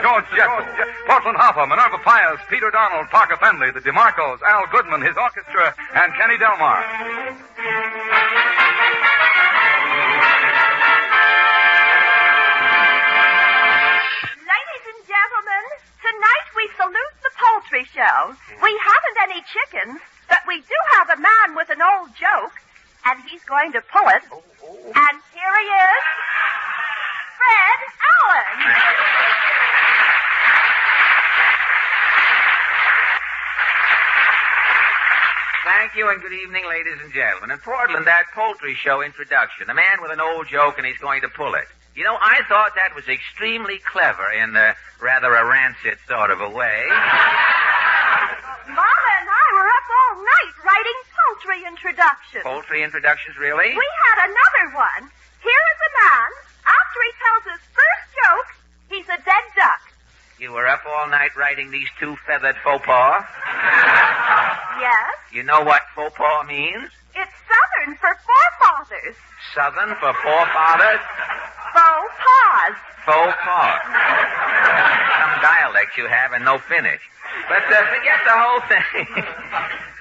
George Jetson, Portland Hopper, Minerva Pius, Peter Donald, Parker Fendley, the DeMarcos, Al Goodman, his orchestra, and Kenny Delmar. Ladies and gentlemen, tonight we salute the poultry show. We haven't any chickens, but we do have a man with an old joke, and he's going to pull it. And here he is, Fred Allen. Thank you and good evening, ladies and gentlemen. In Portland, that poultry show introduction, a man with an old joke and he's going to pull it. You know, I thought that was extremely clever in rather a rancid sort of a way. Mama and I were up all night writing poultry introductions. Poultry introductions, really? We had another one. Here is a man. After he tells his first joke, he's a dead duck. You were up all night writing these two feathered faux pas? Yes? You know what faux pas means? It's Southern for forefathers. Southern for forefathers? Faux pas. Faux pas. Some dialect you have and no finish. But forget the whole thing.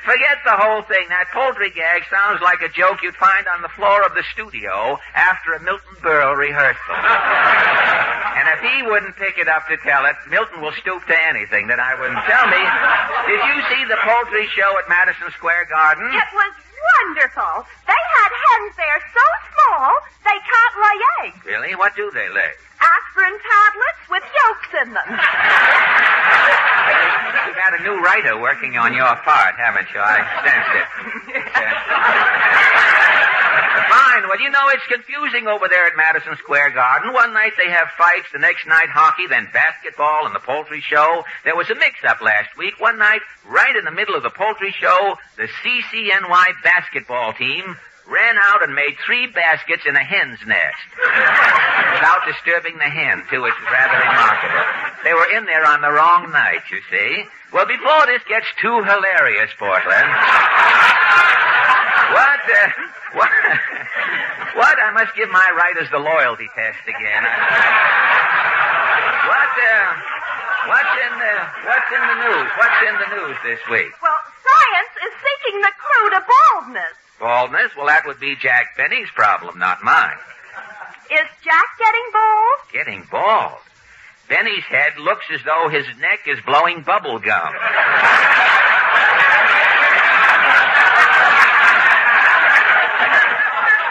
Forget the whole thing. That poultry gag sounds like a joke you'd find on the floor of the studio after a Milton Berle rehearsal. And if he wouldn't pick it up to tell it, Milton will stoop to anything that I wouldn't. Tell me, did you see the poultry show at Madison Square Garden? It was wonderful. They had hens there so small, they can't lay eggs. Really? What do they lay? Aspirin tablets with yolks in them. You've got a new writer working on your part, haven't you? I sense it. Fine. Well, you know, it's confusing over there at Madison Square Garden. One night they have fights, the next night hockey, then basketball and the poultry show. There was a mix-up last week. One night, right in the middle of the poultry show, the CCNY basketball team ran out and made 3 baskets in a hen's nest. Without disturbing the hen, too, which is rather remarkable. They were in there on the wrong night, you see. Well, before this gets too hilarious, Portland. What? I must give my writers the loyalty test again. What's in the news? What's in the news this week? Well, science is seeking the clue to baldness. Baldness? Well, that would be Jack Benny's problem, not mine. Is Jack getting bald? Getting bald? Benny's head looks as though his neck is blowing bubble gum.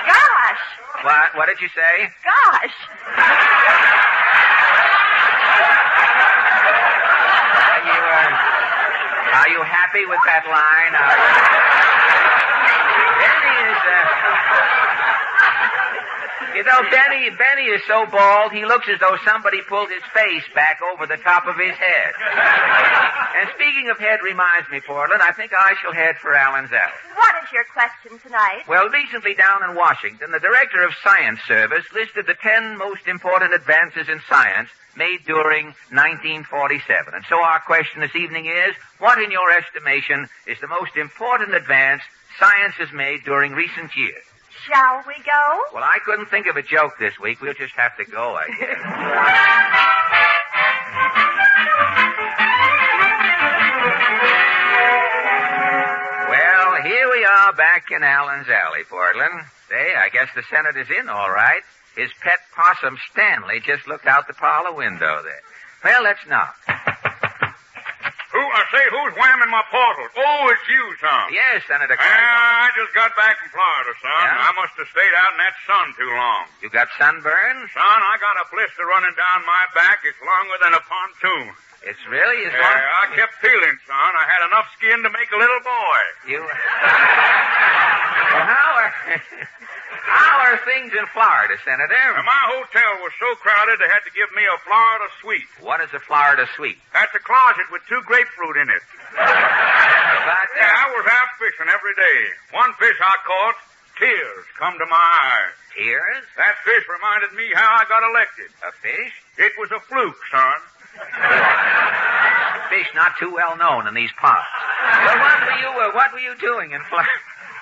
Gosh. What did you say? Gosh. Are you happy with that line? You know, Benny is so bald, he looks as though somebody pulled his face back over the top of his head. And speaking of head reminds me, Portland, I think I shall head for Allen's Alley. What is your question tonight? Well, recently down in Washington, the director of Science Service listed the 10 most important advances in science made during 1947. And so our question this evening is, what in your estimation is the most important advance science has made during recent years? Shall we go? Well, I couldn't think of a joke this week. We'll just have to go, I guess. Well, here we are back in Allen's Alley, Portland. Say, I guess the Senator's in all right. His pet possum, Stanley, just looked out the parlor window there. Well, let's knock. Who's whamming my portal? Oh, it's you, son. Yes, Senator Clark. I just got back from Florida, son. Yeah? I must have stayed out in that sun too long. You got sunburn? Son, I got a blister running down my back. It's longer than a pontoon. It's really as long... I kept peeling, son. I had enough skin to make a little boy. Well, how are things in Florida, Senator? Now, my hotel was so crowded they had to give me a Florida suite. What is a Florida suite? That's a closet with 2 grapefruit in it. I was out fishing every day. One fish I caught, tears come to my eyes. Tears? That fish reminded me how I got elected. A fish? It was a fluke, son. Fish not too well known in these parts. Well, what were you doing in Florida?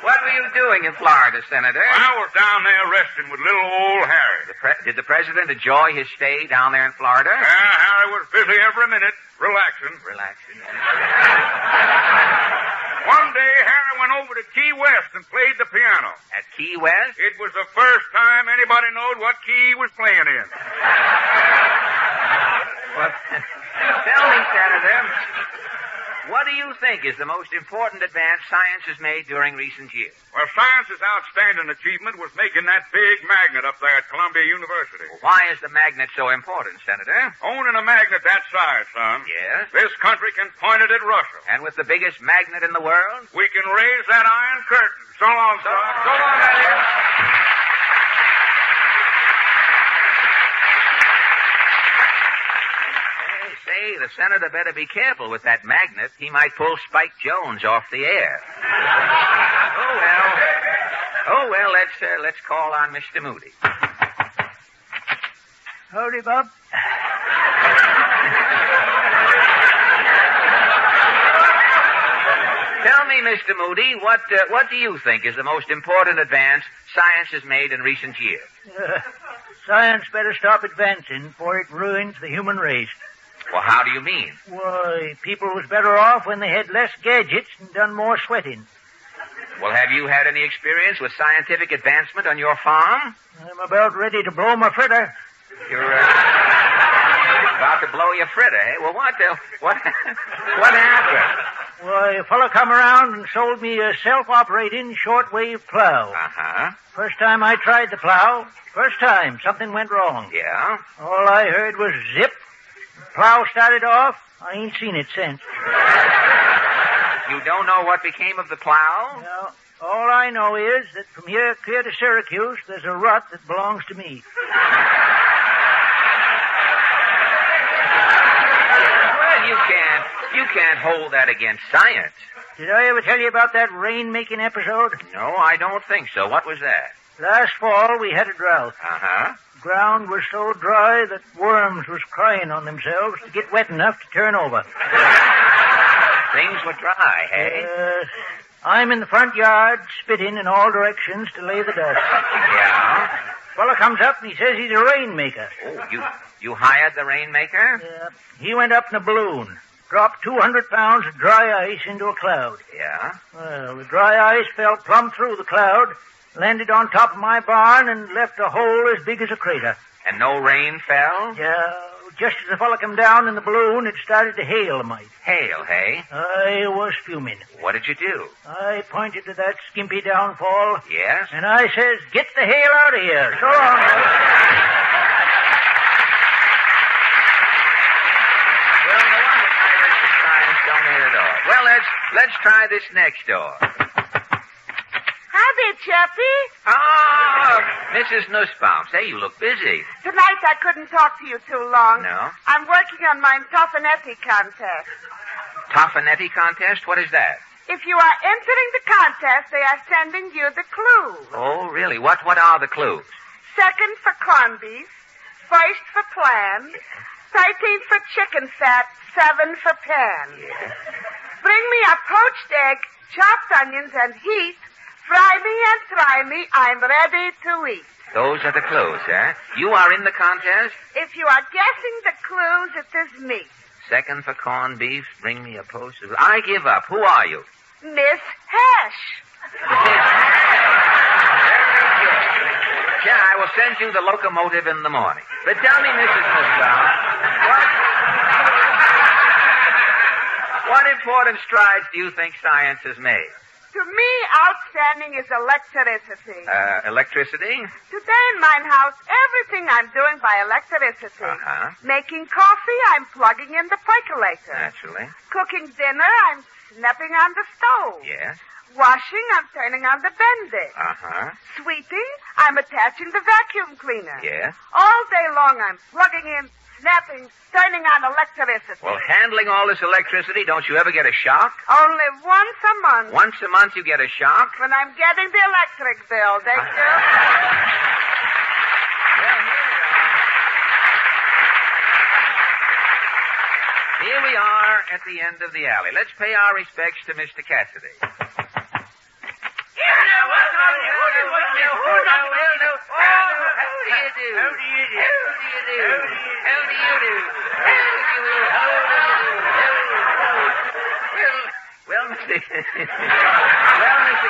What were you doing in Florida, Senator? I was down there resting with little old Harry. Did the president enjoy his stay down there in Florida? Harry was busy every minute, relaxing. Relaxing. One day, Harry went over to Key West and played the piano. At Key West? It was the first time anybody knowed what key he was playing in. Well, tell me, Senator, what do you think is the most important advance science has made during recent years? Well, science's outstanding achievement was making that big magnet up there at Columbia University. Well, why is the magnet so important, Senator? Owning a magnet that size, son. Yes? This country can point it at Russia. And with the biggest magnet in the world? We can raise that iron curtain. So long, son. So long, Elliot. Say, the senator better be careful with that magnet. He might pull Spike Jones off the air. Oh, well, let's call on Mr. Moody. Howdy, Bob. Tell me, Mr. Moody, what do you think is the most important advance science has made in recent years? Science better stop advancing, for it ruins the human race. Well, how do you mean? Why, people was better off when they had less gadgets and done more sweating. Well, have you had any experience with scientific advancement on your farm? I'm about ready to blow my fritter. You're about to blow your fritter, eh? Well, what happened? Why, a fellow come around and sold me a self-operating shortwave plow. Uh-huh. First time I tried the plow, something went wrong. Yeah? All I heard was zip. The plow started off. I ain't seen it since. You don't know what became of the plow? No. All I know is that from here clear to Syracuse, there's a rut that belongs to me. Well, you can't hold that against science. Did I ever tell you about that rain-making episode? No, I don't think so. What was that? Last fall, we had a drought. Uh-huh. The ground was so dry that worms was crying on themselves to get wet enough to turn over. Things were dry, hey? I'm in the front yard, spitting in all directions to lay the dust. Yeah? Fellow comes up and he says he's a rainmaker. Oh, you hired the rainmaker? He went up in a balloon, dropped 200 pounds of dry ice into a cloud. Yeah? Well, the dry ice fell plumb through the cloud, landed on top of my barn, and left a hole as big as a crater. And no rain fell? Yeah. Just as the fellow come down in the balloon, it started to hail a mite. Hail, hey? I was fuming. What did you do? I pointed to that skimpy downfall. Yes? And I says, get the hail out of here. So long, boys. Well, no wonder pilots and science don't hit at all. Well, let's try this next door. Howdy, Chappie. Oh, Mrs. Nussbaum. Say, you look busy. Tonight I couldn't talk to you too long. No? I'm working on my Toffanetti contest. Toffanetti contest? What is that? If you are entering the contest, they are sending you the clues. Oh, really? What are the clues? Second for corned beef, first for plan, 13 for chicken fat, 7 for pan. Yeah. Bring me a poached egg, chopped onions, and heat. Fry me and try me. I'm ready to eat. Those are the clues, eh? You are in the contest? If you are guessing the clues, it is me. Second for corned beef, bring me a post of... I give up. Who are you? Miss Hesh. Yeah, I will send you the locomotive in the morning. But tell me, Mrs. Nussbaum, what important strides do you think science has made? To me, outstanding is electricity. Electricity? Today in my house, everything I'm doing by electricity. Uh-huh. Making coffee, I'm plugging in the percolator. Naturally. Cooking dinner, I'm snapping on the stove. Yes. Washing, I'm turning on the bender. Uh-huh. Sweeping, I'm attaching the vacuum cleaner. Yes. All day long, I'm plugging in, snapping, turning on electricity. Well, handling all this electricity, don't you ever get a shock? Only once a month. Once a month you get a shock? When I'm getting the electric bill, thank you. Well, here we are at the end of the alley. Let's pay our respects to Mr. Cassidy. Well, Mr.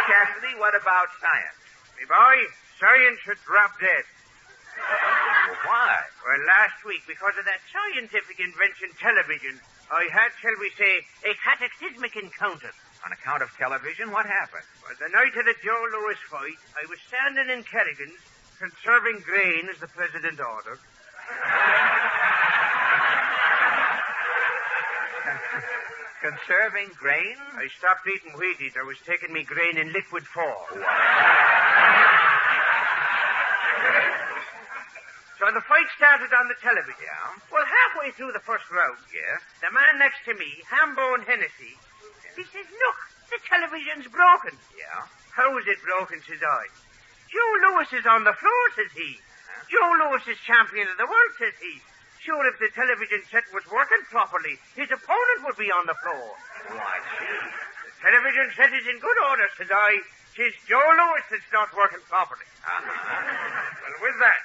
Cassidy, what about science? Me boy, science should drop dead. Well, why? Well, last week, because of that scientific invention, television, I had, shall we say, a cataclysmic encounter. On account of television, what happened? Well, the night of the Joe Louis fight, I was standing in Kerrigan's, conserving grain as the president ordered. Conserving grain? I stopped eating Wheaties. I was taking me grain in liquid form. So the fight started on the television. Yeah. Well, halfway through the first round, Yes. the man next to me, Hambone Hennessy, he says, look, the television's broken. Yeah. How is it broken, says I. Joe Louis is on the floor, says he. Joe Louis is champion of the world, says he. Sure, if the television set was working properly, his opponent would be on the floor. Why, gee. The television set is in good order, says I. 'Tis Joe Louis that's not working properly. Well, with that,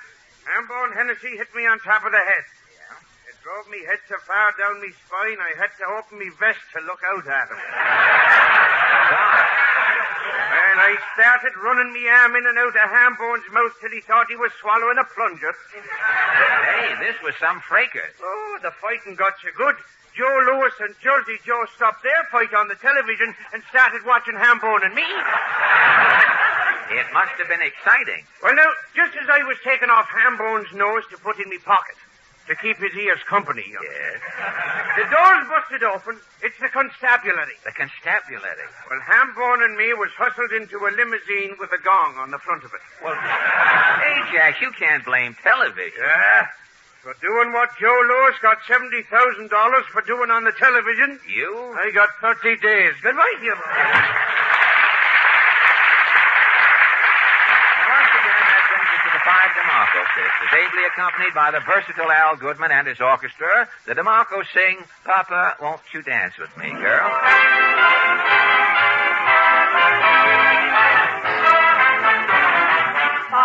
Hambone Hennessy hit me on top of the head. Yeah. It drove me head so far down me spine, I had to open me vest to look out at him. And I started running me arm in and out of Hambone's mouth till he thought he was swallowing a plunger. Hey, this was some fracas. Oh, the fighting got so good. Joe Louis and Jersey Joe stopped their fight on the television and started watching Hambone and me. It must have been exciting. Well, now, just as I was taking off Hambone's nose to put in me pocket to keep his ears company, Yes. the doors busted open. It's the constabulary. The constabulary. Well, Hambone and me was hustled into a limousine with a gong on the front of it. Well, hey, Jack, you can't blame television. Yeah. For doing what Joe Louis got $70,000 for doing on the television, You? I got 30 days. Goodbye to you. Once again, that brings us to the five DeMarco sisters, ably accompanied by the versatile Al Goodman and his orchestra. The DeMarcos sing, Papa, Won't You Dance With Me, Girl?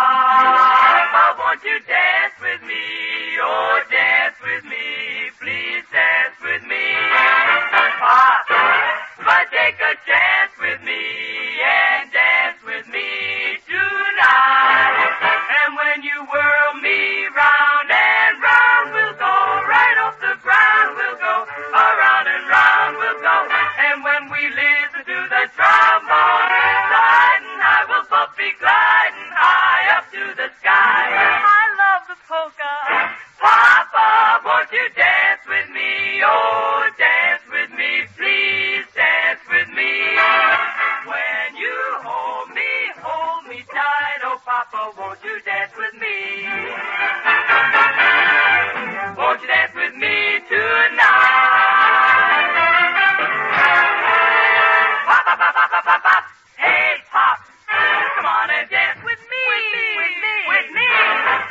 Papa, won't you dance with me? Oh, dance with me. Please dance with me. Papa, take a chance with me and dance with me tonight. And when you whirl me round and round, we'll go right off the ground. We'll go around and round, we'll go. And when we listen to the trombone sliding, I will both be gliding high up to the sky. I love the polka. Papa, won't you dance with me? Oh, dance with me, please dance with me. When you hold me tight. Oh, Papa, won't you dance with me? Won't you dance with me tonight? Pop, pop, pop, pop, pop, pop. Hey, Pop, come on and dance with me. With me.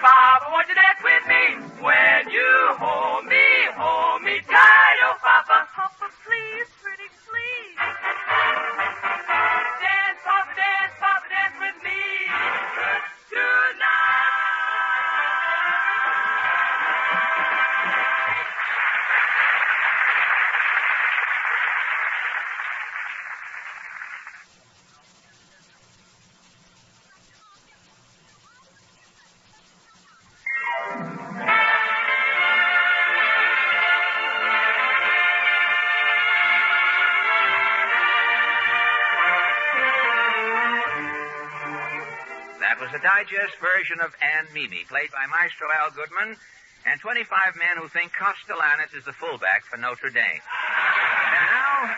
Papa, won't you dance with me? When you hold me tight. Oh, Papa. Papa, please, pretty please. Dance, Papa, dance with me tonight. That was a digest version of Ann Mimi, played by Maestro Al Goodman, and 25 men who think Castellanos is the fullback for Notre Dame. And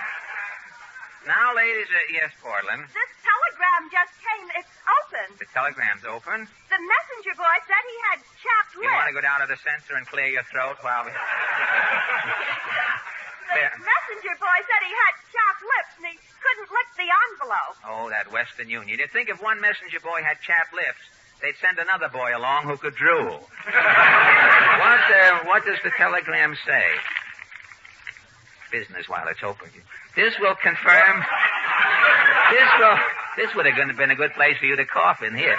now, ladies, yes, Portland. This telegram just came. It's open. The telegram's open. The messenger boy said he had chapped You want to lips. go down to the censor and clear your throat while we... The messenger boy said he had chapped lips and he couldn't lick the envelope. Oh, that Western Union. You'd think if one messenger boy had chapped lips, they'd send another boy along who could drool. What does the telegram say? Business while it's open. This will confirm... This would have been a good place for you to cough in here.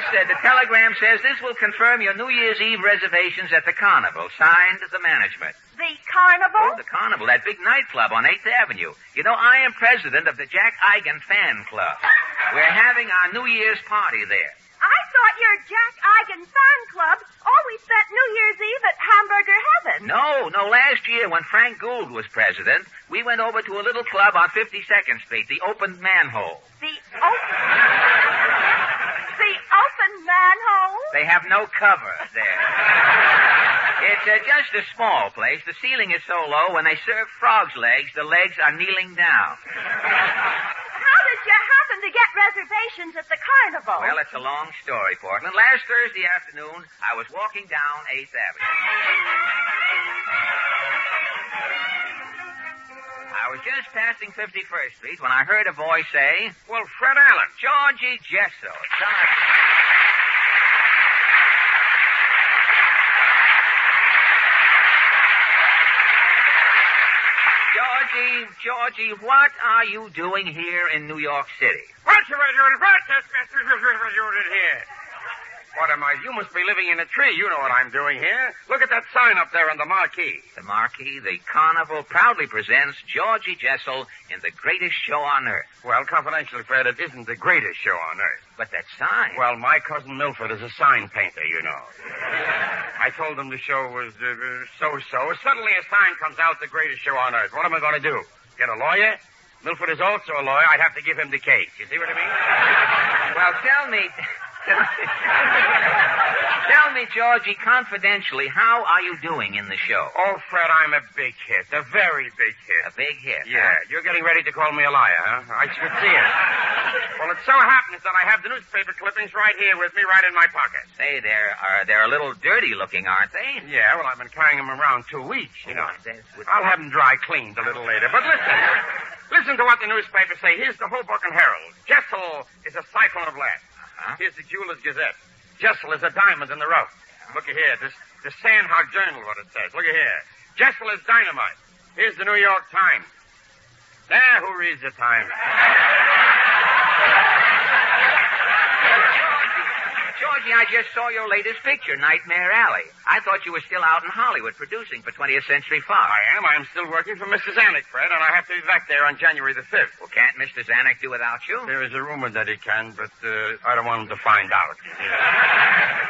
The telegram says this will confirm your New Year's Eve reservations at the Carnival. Signed, the management. The Carnival? Oh, the Carnival, that big nightclub on 8th Avenue. You know, I am president of the Jack Eigen Fan Club. We're having our New Year's party there. I thought your Jack Eigen Fan Club always spent New Year's Eve at Hamburger Heaven. No. Last year, when Frank Gould was president, we went over to a little club on 52nd Street, the Open Manhole. The open manhole? They have no cover there. It's just a small place. The ceiling is so low, when they serve frog's legs, the legs are kneeling down. How did you happen to get reservations at the Carnival? Well, it's a long story, Portland. Last Thursday afternoon, I was walking down 8th Avenue. I was just passing 51st Street when I heard a voice say, Well, Fred Allen. Georgie Jesso. Georgie, what are you doing here in New York City? What are you doing here? What am I? You must be living in a tree. You know what I'm doing here. Look at that sign up there on the marquee. The marquee, the Carnival, proudly presents Georgie Jessel in the greatest show on earth. Well, confidentially, Fred, it isn't the greatest show on earth. But that sign... Well, my cousin Milford is a sign painter, you know. I told him the show was so-so. Suddenly a sign comes out, the greatest show on earth. What am I going to do? Get a lawyer? Milford is also a lawyer. I'd have to give him the case. You see what I mean? Well, tell me, Georgie, confidentially, how are you doing in the show? Oh, Fred, I'm a big hit. A very big hit. A big hit? Yeah. Huh? You're getting ready to call me a liar, huh? I should see it. Well, it so happens that I have the newspaper clippings right here with me, right in my pocket. Say, they're a little dirty looking, aren't they? Yeah, well, I've been carrying them around 2 weeks, you know. I'll have them dry cleaned a little later. But listen to what the newspapers say. Here's the Hoboken Herald. Jessel is a cyclone of lead. Uh-huh. Here's the Jeweller's Gazette. Jessel is a diamond in the rough. Look at here. The Sandhog Journal, what it says. Look at here. Jessel is dynamite. Here's the New York Times. There, who reads the Times? Georgie, I just saw your latest picture, Nightmare Alley. I thought you were still out in Hollywood producing for 20th Century Fox. I am. I'm still working for Mr. Zanuck, Fred, and I have to be back there on January the 5th. Well, can't Mr. Zanuck do without you? There is a rumor that he can, but I don't want him to find out.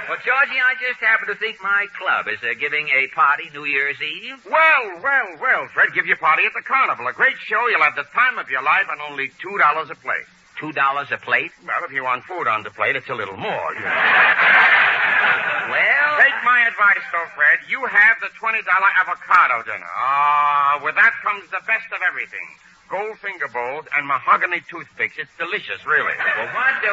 Well, Georgie, I just happen to think my club is giving a party New Year's Eve. Well, Fred, give your party at the Carnival. A great show. You'll have the time of your life and only $2 a plate. $2 a plate? Well, if you want food on the plate, it's a little more. Well... Take my advice, though, Fred. You have the $20 avocado dinner. With that comes the best of everything. Gold finger bowls and mahogany toothpicks. It's delicious, really. Well,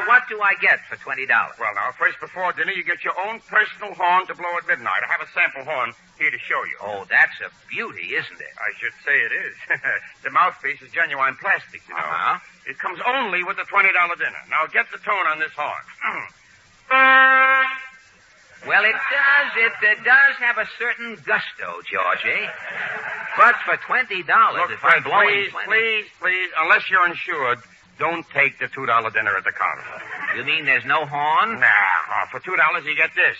what do I get for $20? Well, now, first before dinner, you get your own personal horn to blow at midnight. I have a sample horn here to show you. Oh, that's a beauty, isn't it? I should say it is. The mouthpiece is genuine plastic, you know. Uh-huh. It comes only with the $20 dinner. Now, get the tone on this horn. Well, it does have a certain gusto, Georgie. But for $20, Look, if Fred, I'm blowing please, unless you're insured, don't take the $2 dinner at the Carnival. You mean there's no horn? Nah, for $2 you get this.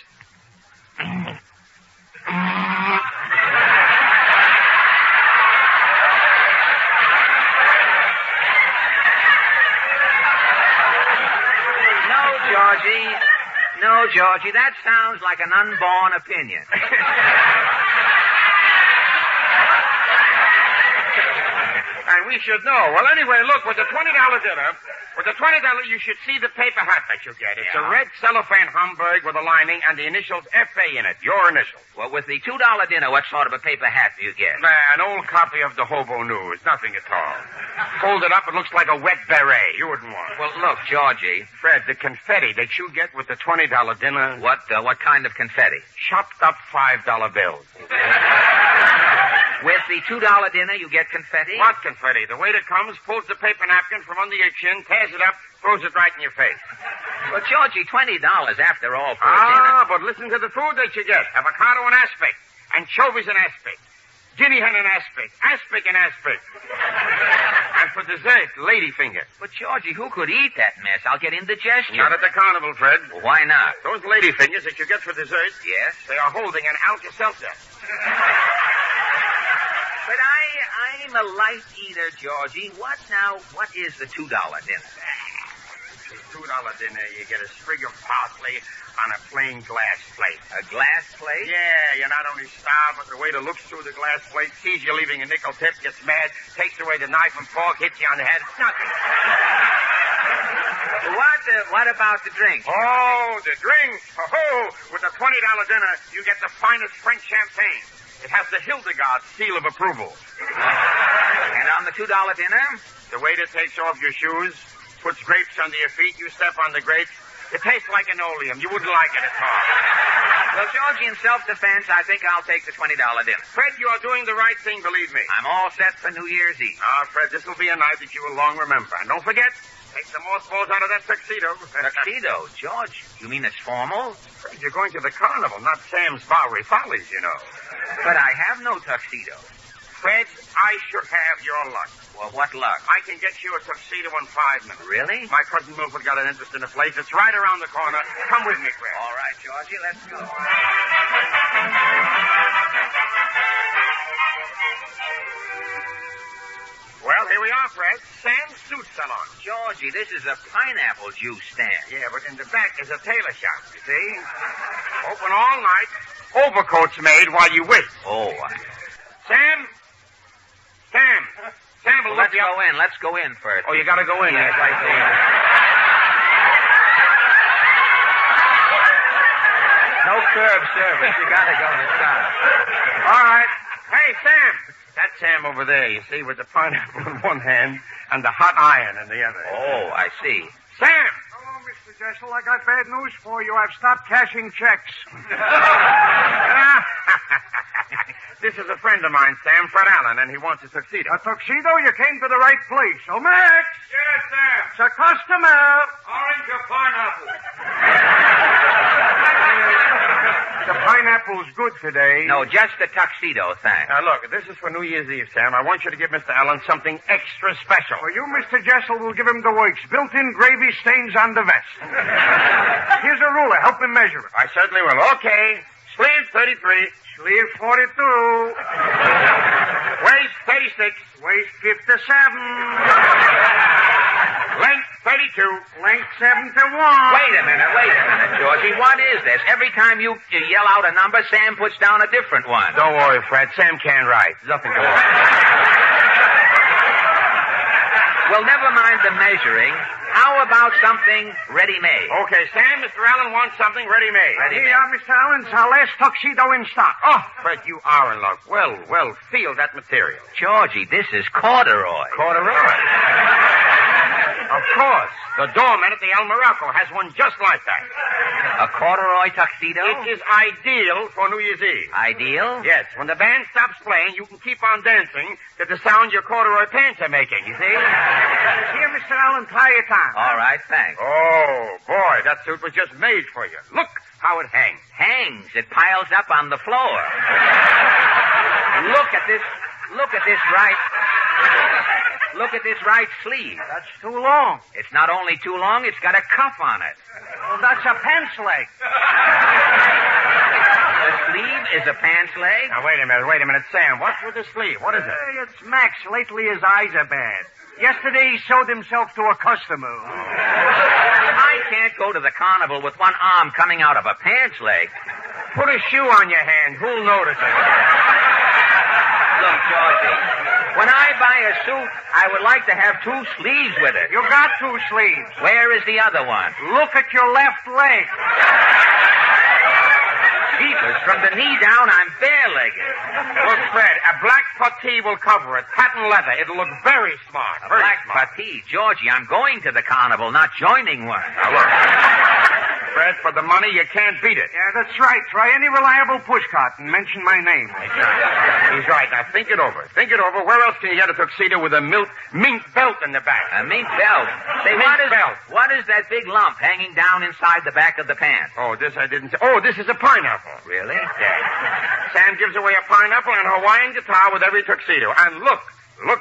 No, Georgie, that sounds like an unborn opinion. And we should know. Well, anyway, look, with the $20 dinner, you should see the paper hat that you get. It's a red cellophane Hamburg with a lining and the initials F.A. in it, your initials. Well, with the $2 dinner, what sort of a paper hat do you get? An old copy of the Hobo News. Nothing at all. Folded up, it looks like a wet beret. You wouldn't want it. Well, look, Georgie. Fred, the confetti that you get with the $20 dinner... What kind of confetti? Chopped up $5 bills. With the $2 dinner, you get confetti? What confetti? The waiter comes, pulls the paper napkin from under your chin, tears it up, throws it right in your face. Well, Georgie, $20 after all for a dinner. But listen to the food that you get. Avocado and aspic, anchovies and aspic, guinea hen and aspic. Aspic and aspic. And for dessert, ladyfinger. But, Georgie, who could eat that mess? I'll get indigestion. Not at the carnival, Fred. Well, why not? Those ladyfingers that you get for dessert, Yes? they are holding an Alka-Seltzer. But I'm a light eater, Georgie. What is the $2 dinner? For $2 dinner, you get a sprig of parsley on a plain glass plate. A glass plate? Yeah, you're not only starved, but the waiter looks through the glass plate, sees you leaving a nickel tip, gets mad, takes away the knife and fork, hits you on the head. It's nothing. What about the drink? Oh, the drinks. Oh, with the $20 dinner, you get the finest French champagne. It has the Hildegard seal of approval. And on the $2 dinner? The waiter takes off your shoes, puts grapes under your feet, you step on the grapes. It tastes like an oleum. You wouldn't like it at all. Well, Georgie, in self-defense, I think I'll take the $20 dinner. Fred, you are doing the right thing, believe me. I'm all set for New Year's Eve. Ah, Fred, this will be a night that you will long remember. And don't forget, take the mothballs out of that tuxedo. Tuxedo? George, you mean it's formal? Fred, you're going to the carnival, not Sam's Bowery Follies, you know. But I have no tuxedo. Fred, I should have your luck. Well, what luck? I can get you a tuxedo in 5 minutes. Really? My cousin Milford got an interest in the place. It's right around the corner. Come with me, Fred. All right, Georgie, let's go. Well, here we are, Fred. Sam's Suit Salon. Georgie, this is a pineapple juice stand. Yeah, but in the back is a tailor shop, you see? Open all night. Overcoats made while you wait. Oh. Sam, will Let's look you up. go in. Let's go in first. Oh, you gotta go in. Yes, Yes, I see. No curb service. You gotta go inside. All right. Hey, Sam. That's Sam over there, you see, with the pineapple in one hand and the hot iron in the other. Oh, I see. Sam! Hello, Mr. Jessel. I got bad news for you. I've stopped cashing checks. This is a friend of mine, Sam, Fred Allen, and he wants a tuxedo. A tuxedo? You came to the right place. Oh, Max! Yes, Sam. It's a customer. Orange or pineapple? The pineapple's good today. No, just the tuxedo, thanks. Now, look, this is for New Year's Eve, Sam. I want you to give Mr. Allen something extra special. For you, Mr. Jessel, will give him the works. Built-in gravy stains on the vest. Here's a ruler. Help him measure it. I certainly will. Okay. Sleeve 33. Sleeve 42. Waist 36. Waist 57. Length 32. Length 71. Wait a minute, Georgie. What is this? Every time you yell out a number, Sam puts down a different one. Don't worry, Fred. Sam can write. Nothing to worry. Well, never mind the measuring. How about something ready-made? Okay, Sam, Mr. Allen wants something ready-made. Here you are, Mr. Allen. It's our last tuxedo in stock. Oh, Fred, you are in luck. Well, feel that material. Georgie, this is corduroy. Corduroy. Of course. The doorman at the El Morocco has one just like that. A corduroy tuxedo? It is ideal for New Year's Eve. Ideal? Yes, when the band stops playing, you can keep on dancing to the sound your corduroy pants are making, you see? Here, Mr. Allen, tie it on. All right, thanks. Oh, boy, that suit was just made for you. Look how it hangs. Hangs. It piles up on the floor. Look at this right sleeve. That's too long. It's not only too long, it's got a cuff on it. Well, that's a pants leg. The sleeve is a pants leg? Now, wait a minute. Sam, what's with the sleeve? What is it? It's Max. Lately, his eyes are bad. Yesterday, he showed himself to a customer. I can't go to the carnival with one arm coming out of a pants leg. Put a shoe on your hand. Who'll notice it? Look, Georgie, when I buy a suit, I would like to have 2 sleeves with it. You got 2 sleeves. Where is the other one? Look at your left leg. Jeepers, from the knee down, I'm bare-legged. Look, Fred, a black puttee will cover it. Patent leather. It'll look very smart. Black puttee. Georgie, I'm going to the carnival, not joining one. Now, look. Fred. For the money, you can't beat it. Yeah, that's right. Try any reliable pushcart and mention my name. He's right. Now, think it over. Think it over. Where else can you get a tuxedo with a mink belt in the back? A mink belt. Say, what is that big lump hanging down inside the back of the pants? Oh, this I didn't say. Oh, this is a pineapple. Really? Yeah. Sam gives away a pineapple and a Hawaiian guitar with every tuxedo. And look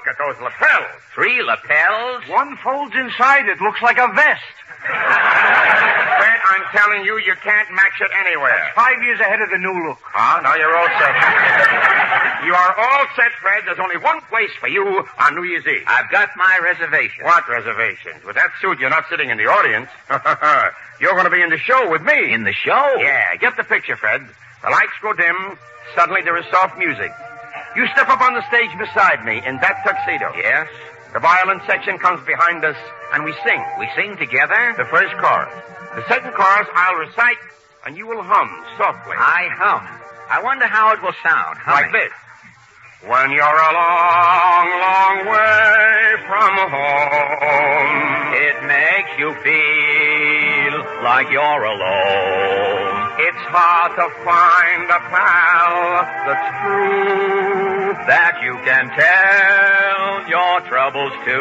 at those lapels. 3 lapels? One folds inside. It looks like a vest. Fred, I'm telling you, you can't match it anywhere. That's 5 years ahead of the new look. Ah, now you're all set. You are all set, Fred. There's only one place for you on New Year's Eve. I've got my reservation. What reservations? With that suit, you're not sitting in the audience. You're going to be in the show with me. In the show? Yeah, get the picture, Fred. The lights go dim. Suddenly there is soft music. You step up on the stage beside me in that tuxedo. Yes? The violin section comes behind us, and we sing. We sing together? The first chorus. The second chorus I'll recite, and you will hum softly. I hum. I wonder how it will sound. Like this. When you're a long, long way from home, it makes you feel like you're alone. It's hard to find a pal that's true, that you can tell your troubles to.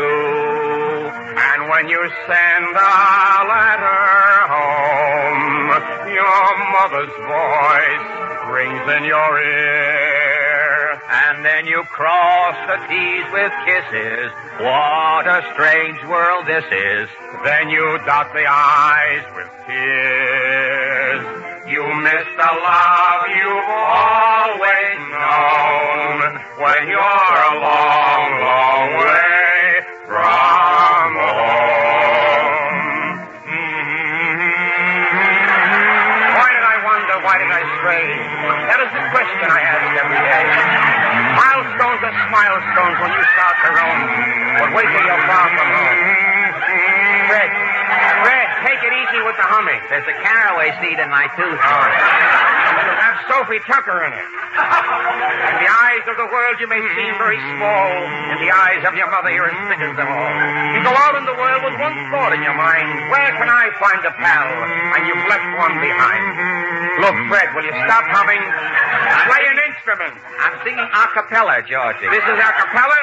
And when you send a letter home, your mother's voice rings in your ear. And then you cross the T's with kisses. What a strange world this is. Then you dot the I's with tears. You miss the love you've always known when you're a long, long way from home. Why did I wonder? Why did I stray? That is the question I ask every day. Milestones are smilestones when you start to roam, but wait till you're far from home. Fred, take it easy with the humming. There's a caraway seed in my tooth. You have Sophie Tucker in it. In the eyes of the world, you may seem very small. In the eyes of your mother, you're as big as them all. You go out in the world with one thought in your mind. Where can I find a pal? And you've left one behind. Look, Fred, will you stop humming? Play an instrument. I'm singing a cappella, Georgie. This is a cappella?